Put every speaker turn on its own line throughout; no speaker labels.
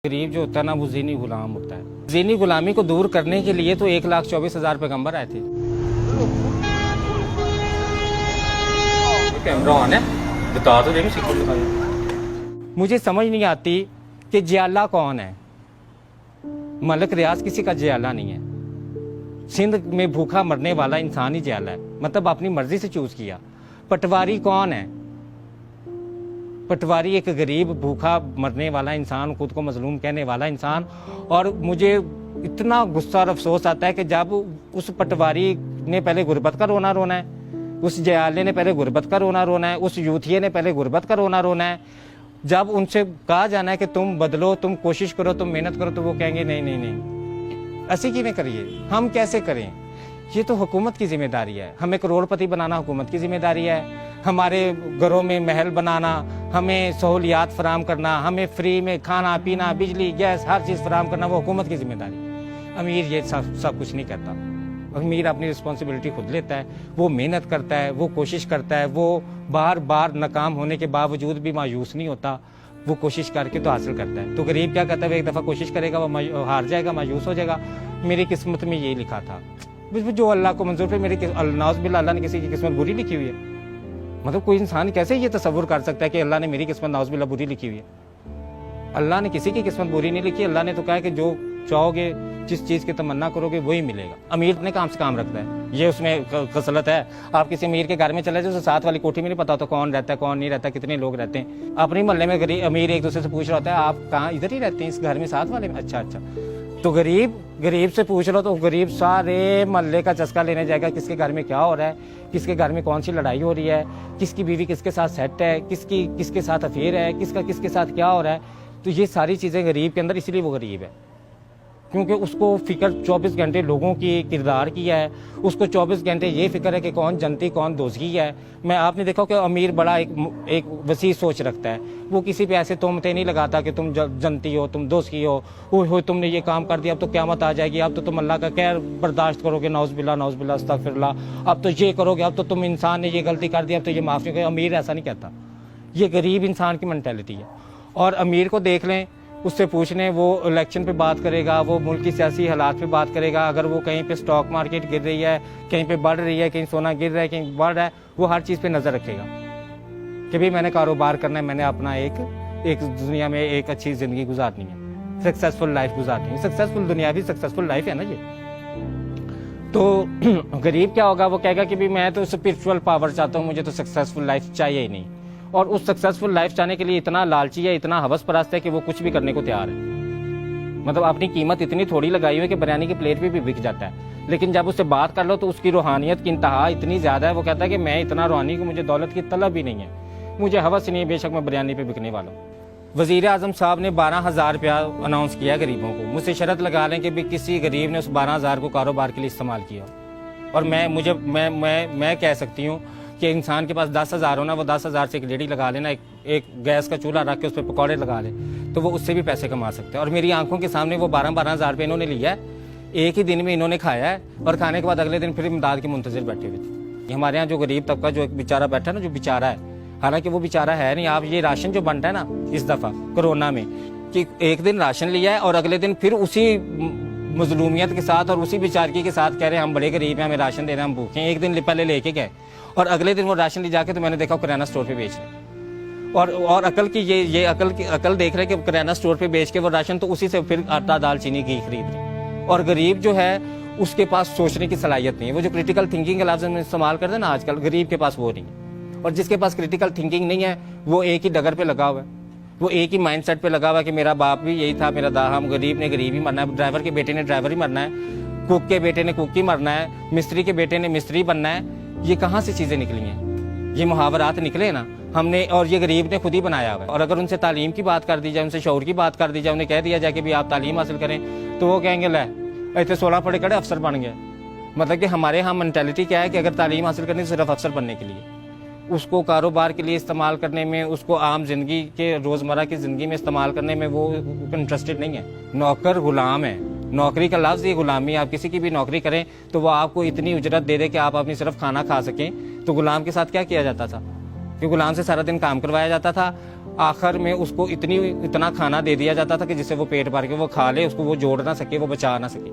गरीब जो होता है ना वो ज़हनी गुलाम होता है। ज़हनी गुलामी को दूर करने के लिए तो 1,24,000 पैगंबर आए थे। कैमरा ऑन है, बता तो देंगे सिक्योरिटी। मुझे समझ नहीं आती कि जियाला कौन है। मलक रियाज किसी का जियाला नहीं है। सिंध में भूखा मरने वाला इंसान ही जियाला है, मतलब अपनी मर्जी से चूज किया। पटवारी कौन है? पटवारी एक गरीब भूखा मरने वाला इंसान, खुद को मजलूम कहने वाला इंसान। और मुझे इतना गुस्सा और अफसोस आता है कि जब उस पटवारी ने पहले गुर्बत का रोना रोना है, उस जयाले ने पहले गुर्बत का रोना रोना है, उस यूथिये ने पहले गुर्बत का रोना रोना है। जब उनसे कहा जाना है कि तुम बदलो, तुम कोशिश करो, तुम मेहनत करो, तो वो कहेंगे नहीं नहीं नहीं, ऐसी किवें करिए, हम कैसे करें, ये तो हुकूमत की जिम्मेदारी है। हमें करोड़पति बनाना हुकूमत की जिम्मेदारी है। हमारे घरों में महल बनाना, हमें सहूलियात फराम करना, हमें फ्री में खाना पीना, बिजली, गैस, हर चीज़ फराम करना, वो हुकूमत की जिम्मेदारी है। अमीर ये सब कुछ नहीं करता। अमीर अपनी रिस्पॉन्सिबिलिटी खुद लेता है, वो मेहनत करता है, वो कोशिश करता है, वो बार बार नाकाम होने के बावजूद भी मायूस नहीं होता, वो कोशिश करके तो हासिल करता है। तो गरीब क्या करता है, वो एक दफ़ा कोशिश करेगा, वो हार जाएगा, मायूस हो जाएगा। मेरी किस्मत में ये लिखा था, जो अल्लाह को मंजूर पे मेरी नाउज़ बिल्लाह अल्लाह ने किसी की किस्मत बुरी लिखी हुई है। मतलब कोई इंसान कैसे ये तसव्वुर कर सकता है कि अल्लाह ने मेरी किस्मत नाउज़ बिल्लाह बुरी लिखी हुई है। अल्लाह ने किसी की किस्मत बुरी नहीं लिखी। अल्लाह ने तो कहा कि जो चाहोगे, जिस चीज़ की तमन्ना करोगे वही मिलेगा। अमीर अपने काम से काम रखता है, ये उसमें खसलत है। आप किसी अमीर के घर में चले जाओ, साथ वाली कोठी में नहीं पता होता कौन रहता है कौन नहीं रहता, कितने लोग रहते हैं। अपने मोहल्ले में गरीब अमीर एक दूसरे से पूछ रहा होता है, आप कहाँ, इधर ही रहते हैं इस घर में साथ वाले में? अच्छा अच्छा। तो गरीब से पूछ लो तो गरीब सारे मोहल्ले का चस्का लेने जाएगा, किसके घर में क्या हो रहा है, किसके घर में कौन सी लड़ाई हो रही है, किसकी बीवी किसके साथ सेट है, किसके साथ अफेयर है, किसका किसके साथ क्या हो रहा है। तो ये सारी चीज़ें गरीब के अंदर, इसलिए वो गरीब है, क्योंकि उसको फिक्र 24 घंटे लोगों की किरदार की है। उसको 24 घंटे ये फिक्र है कि कौन जनती कौन दोज़गी है। मैं आपने देखा कि अमीर बड़ा एक वसी सोच रखता है, वो किसी पे ऐसे तोहमतें नहीं लगाता कि तुम जनती हो, तुम दोज़गी हो तुमने ये काम कर दिया, अब तो क़यामत आ जाएगी, अब तो तुम अल्लाह का कहर बर्दाश्त करोगे, नाउज़ बिल्लाह अस्तगफिरुल्लाह, अब तो ये करोगे, अब तो तुम इंसान ने ये गलती कर दी, अब तो ये माफ़ नहीं करोगे। अमीर ऐसा नहीं कहता, ये गरीब इंसान की मेंटालिटी है। और अमीर को देख लें, उससे पूछ लें, वो इलेक्शन पे बात करेगा, वो मुल्क की सियासी हालात पे बात करेगा। अगर वो कहीं पे स्टॉक मार्केट गिर रही है, कहीं पे बढ़ रही है, कहीं सोना गिर रहा है, कहीं बढ़ रहा है, वो हर चीज़ पे नज़र रखेगा कि भाई मैंने कारोबार करना है, मैंने अपना एक दुनिया में एक अच्छी ज़िंदगी गुजारनी है, सक्सेसफुल लाइफ गुजारनी है। सक्सेसफुल दुनिया भी सक्सेसफुल लाइफ है ना ये। तो गरीब क्या होगा, वो कहेगा कि भाई मैं तो स्पिरिचुअल पावर चाहता हूँ, मुझे तो सक्सेसफुल लाइफ चाहिए ही नहीं। और उस सक्सेसफुल लाइफ चाहने के लिए इतना लालची है, इतना हवस परस्त है कि वो कुछ भी करने को तैयार है। मतलब अपनी कीमत इतनी थोड़ी लगाई हुई है कि बिरयानी की प्लेट पे भी बिक जाता है। लेकिन जब उससे बात कर लो तो उसकी रूहानियत की इंतहा इतनी ज़्यादा है, वो कहता है कि मैं इतना रूहानी हूँ, मुझे दौलत की तलब ही नहीं है, मुझे हवस नहीं है, बेशक मैं बिरयानी पे बिकने वाला हूँ। वज़ीर आज़म साहब ने 12,000 रुपया अनाउंस किया गरीबों को। मुझसे शर्त लगा लें कि भी किसी गरीब ने उस 12,000 को कारोबार के लिए इस्तेमाल किया। और मैं कह सकती हूँ कि इंसान के पास 10,000 हो ना, वो 10,000 से एक लेडी लगा लेना, एक गैस का चूल्हा रख के उस पर पकौड़े लगा ले, तो वो उससे भी पैसे कमा सकते हैं। और मेरी आंखों के सामने वो 12,000 रुपये इन्होंने लिया है, एक ही दिन में इन्होंने खाया है, और खाने के बाद अगले दिन फिर इमदाद के मुंतज़िर बैठे हुए थे। हमारे यहाँ जो गरीब तबका, जो एक बेचारा बैठा है ना, जो बेचारा है, हालांकि वो बेचारा है नहीं। आप ये राशन जो बनता है ना इस दफ़ा कोरोना में, कि एक दिन राशन लिया है और अगले दिन फिर उसी मजलूमियत के साथ और उसी बेचारगी के साथ कह रहे हैं हम बड़े गरीब हैं, हमें राशन देना, हम भूखे हैं। एक दिन पहले लेके गए और अगले दिन वो राशन ले जाके, तो मैंने देखा किराना स्टोर पे बेच रहे। और अकल की ये अकल देख रहे कि किराना स्टोर पे बेच के वो राशन, तो उसी से फिर आटा दाल चीनी घी खरीद रहे। और गरीब जो है उसके पास सोचने की सलाहियत नहीं है। वो जो क्रिटिकल थिंकिंग का लफ्ज़ इस्तेमाल करते हैं ना आजकल, गरीब के पास वो नहीं है। और जिसके पास क्रिटिकल थिंकिंग नहीं है, वो एक ही डगर पे लगा हुआ है, वो एक ही माइंड सेट पे लगा हुआ है कि मेरा बाप भी यही था, मेरा हम गरीब ने गरीब ही मरना है, ड्राइवर के बेटे ने ड्राइवर ही मरना है, कुक के बेटे ने कुक ही मरना है, मिस्त्री के बेटे ने मिस्त्री बनना है। ये कहाँ से चीज़ें निकली हैं? ये मुहावरात निकले ना हमने, और ये गरीब ने खुद ही बनाया हुआ है। और अगर उनसे तालीम की बात कर दी जाए, उनसे शऊर की बात कर दी जाए, उन्हें कह दिया जाए कि भी आप तालीम हासिल करें, तो वो कहेंगे ले इतने 16 पढ़े कड़े अफसर बन गए। मतलब कि हमारे यहाँ मेंटालिटी क्या है कि अगर तालीम हासिल करनी सिर्फ अफसर बनने के लिए, उसको कारोबार के लिए इस्तेमाल करने में, उसको आम जिंदगी के रोज़मर्रा की ज़िंदगी में इस्तेमाल करने में वो इंटरेस्टेड नहीं है। नौकर गुलाम है, नौकरी का लफ्ज़ ये गुलामी। आप किसी की भी नौकरी करें तो वो आपको इतनी उजरत दे दे कि आप अपनी सिर्फ खाना खा सकें। तो गुलाम के साथ क्या किया जाता था कि गुलाम से सारा दिन काम करवाया जाता था, आखिर में उसको इतना खाना दे दिया जाता था कि जिससे वो पेट भर के वो खा ले, उसको वो जोड़ ना सके, वो बचा ना सके।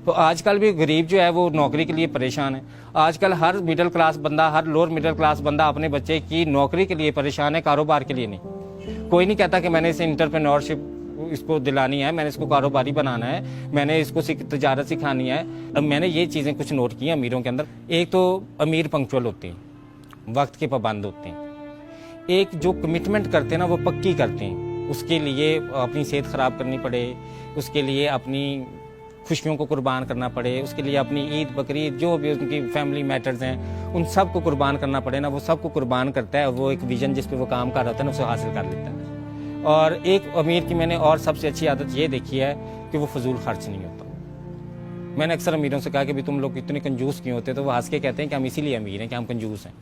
तो आजकल भी गरीब जो है वो नौकरी के लिए परेशान है। आजकल हर मिडिल क्लास बंदा, हर लोअर मिडिल क्लास बंदा अपने बच्चे की नौकरी के लिए परेशान है, कारोबार के लिए नहीं। कोई नहीं कहता कि मैंने इसे इंटरप्रेन्योरशिप इसको दिलानी है, मैंने इसको कारोबारी बनाना है, मैंने इसको तजारत सिखानी है। अब मैंने ये चीज़ें कुछ नोट की अमीरों के अंदर। एक तो अमीर पंक्चुअल होते हैं, वक्त के पाबंद होते हैं। एक जो कमिटमेंट करते हैं ना वो पक्की करते हैं। उसके लिए अपनी सेहत ख़राब करनी पड़े, उसके लिए अपनी खुशियों को कुर्बान करना पड़े, उसके लिए अपनी ईद बकरीद जो भी उनकी फैमिली मैटर्स हैं उन सब को कुर्बान करना पड़े ना, वो सब को कुर्बान करता है और वो एक विजन जिस पे वो काम कर रहा होता है ना उसे हासिल कर लेता है। और एक अमीर की मैंने और सबसे अच्छी आदत ये देखी है कि वो फजूल खर्च नहीं होता। मैंने अक्सर अमीरों से कहा कि भाई तुम लोग इतने कंजूस क्यों होते, तो वो हंस के कहते हैं कि हम इसीलिए अमीर हैं कि हम कंजूस हैं।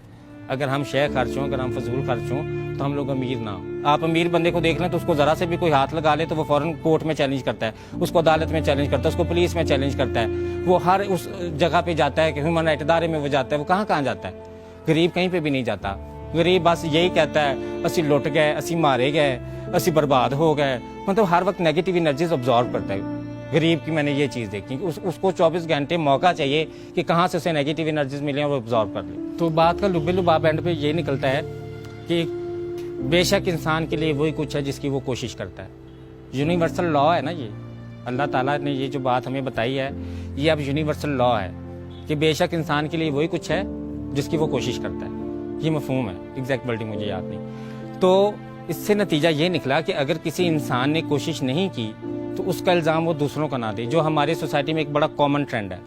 अगर हम शय खर्च हों, अगर हम फजूल खर्च हों तो हम लोग अमीर ना हो। आप अमीर बंदे को देख लें तो उसको ज़रा से भी कोई हाथ लगा ले तो वो फ़ौरन कोर्ट में चैलेंज करता है, उसको अदालत में चैलेंज करता है, उसको पुलिस में चैलेंज करता है। वो हर उस जगह पे जाता है कि ह्यूमन राइट इदारे में वो जाता है। वो कहाँ जाता है? गरीब कहीं पर भी नहीं जाता। गरीब बस यही कहता है असी लुट गए, असी मारे गए, असी बर्बाद हो गए। मतलब हर वक्त नेगेटिव एनर्जीज ऑब्जॉर्व करता है। गरीब की मैंने ये चीज़ देखी कि उसको 24 घंटे मौका चाहिए कि कहाँ से उसे नेगेटिव एनर्जीज मिले और वो ऑब्जॉर्व कर ले। तो बात का लुबे लुबाब एंड पे ये निकलता है कि बेशक इंसान के लिए वही कुछ है जिसकी वो कोशिश करता है। यूनिवर्सल लॉ है ना ये, अल्लाह ताला ने ये जो बात हमें बताई है ये अब यूनिवर्सल लॉ है कि बेशक इंसान के लिए वही कुछ है जिसकी वो कोशिश करता है। ये मफहूम है, एग्जैक्ट वर्डिंग मुझे याद नहीं। तो इससे नतीजा ये निकला कि अगर किसी इंसान ने कोशिश नहीं की तो उसका इल्ज़ाम वो दूसरों का ना दे, जो हमारी सोसाइटी में एक बड़ा कॉमन ट्रेंड है।